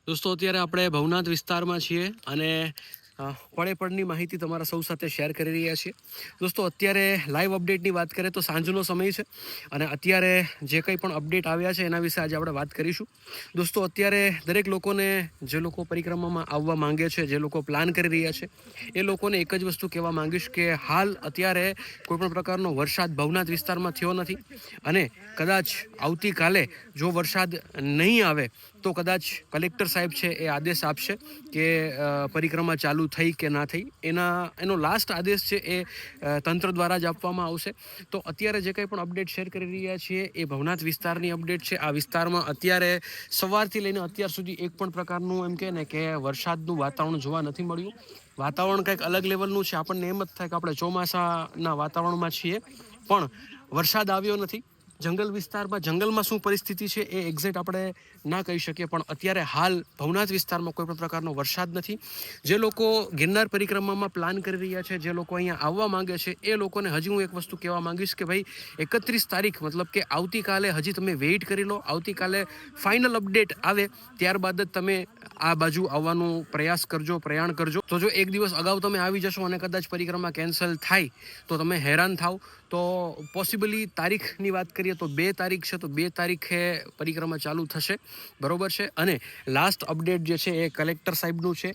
દોસ્તો અત્યારે આપણે ભવનાથ વિસ્તારમાં છીએ અને પડેપડની માહિતી તમારા સૌ સાથે શેર કરી રહ્યા છીએ. દોસ્તો અત્યારે લાઈવ અપડેટની વાત કરીએ તો સાંજનો સમય છે અને અત્યારે જે કંઈ પણ અપડેટ આવ્યા છે એના વિશે આજે આપણે વાત કરીશું. દોસ્તો અત્યારે દરેક લોકોને, જે લોકો પરિક્રમામાં આવવા માંગે છે, જે લોકો પ્લાન કરી રહ્યા છે, એ લોકોને એક જ વસ્તુ કહેવા માંગીશ કે હાલ અત્યારે કોઈપણ પ્રકારનો વરસાદ ભવનાથ વિસ્તારમાં થયો નથી અને કદાચ આવતીકાલે જો વરસાદ નહીં આવે તો કદાચ કલેક્ટર સાહેબ છે એ આદેશ આપશે કે પરિક્રમા ચાલુ થઈ કે ના થઈ. એનો લાસ્ટ આદેશ છે એ તંત્ર દ્વારા જ આપવામાં આવશે. તો અત્યારે જે કંઈ પણ અપડેટ શેર કરી રહ્યા છીએ એ ભવનાથ વિસ્તારની અપડેટ છે. આ વિસ્તારમાં અત્યારે સવારથી લઈને અત્યાર સુધી એક પણ પ્રકારનું એમ કહે ને કે વરસાદનું વાતાવરણ જોવા નથી મળ્યું. વાતાવરણ કંઈક અલગ લેવલનું છે. આપણને એમ જ થાય કે આપણે ચોમાસાના વાતાવરણમાં છીએ, પણ વરસાદ આવ્યો નથી. જંગલ વિસ્તારમાં, જંગલમાં શું પરિસ્થિતિ છે એ એક્ઝેક્ટ આપણે ના કહી શકીએ, પણ અત્યારે હાલ ભવનાથ વિસ્તારમાં કોઈ પણ પ્રકારનો વરસાદ નથી. જે લોકો ગિરનાર પરિક્રમામાં પ્લાન કરી રહ્યા છે, જે લોકો અહીંયા આવવા માંગે છે, એ લોકોને હજી હું એક વસ્તુ કહેવા માંગીશ કે ભાઈ 31 તારીખ મતલબ કે આવતીકાલે હજી તમે વેઇટ કરી લો. આવતીકાલે ફાઇનલ અપડેટ આવે ત્યારબાદ જ તમે આ બાજુ આવવાનો પ્રયાસ કરજો, પ્રયાણ કરજો. તો જો એક દિવસ અગાઉ તમે આવી જશો અને કદાચ પરિક્રમા કેન્સલ થાય તો તમે હેરાન થાવ. તો પોસિબલી તારીખની વાત કરીએ તો 2 તારીખ છે, તો 2 તારીખે પરિક્રમા ચાલુ થશે, બરોબર છે. અને લાસ્ટ અપડેટ જે છે એ કલેક્ટર સાહેબનું છે.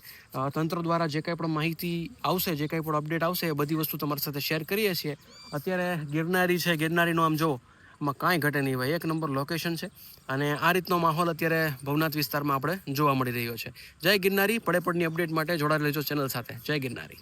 તંત્ર દ્વારા જે કંઈ પણ માહિતી આવશે, જે કંઈ પણ અપડેટ આવશે, એ બધી વસ્તુ તમારી સાથે શેર કરીએ છીએ. અત્યારે ગિરનારી છે, ગિરનારીનો આમ જો આમાં કાંઈ ઘટે નહીં ભાઈ, 1 નંબર લોકેશન છે અને આ રીતનો માહોલ અત્યારે ભવનાથ વિસ્તારમાં આપણે જોવા મળી રહ્યો છે. જય ગિરનારી. પડેપડની અપડેટ માટે જોડાયેલા રહેજો ચેનલ સાથે. જય ગિરનારી.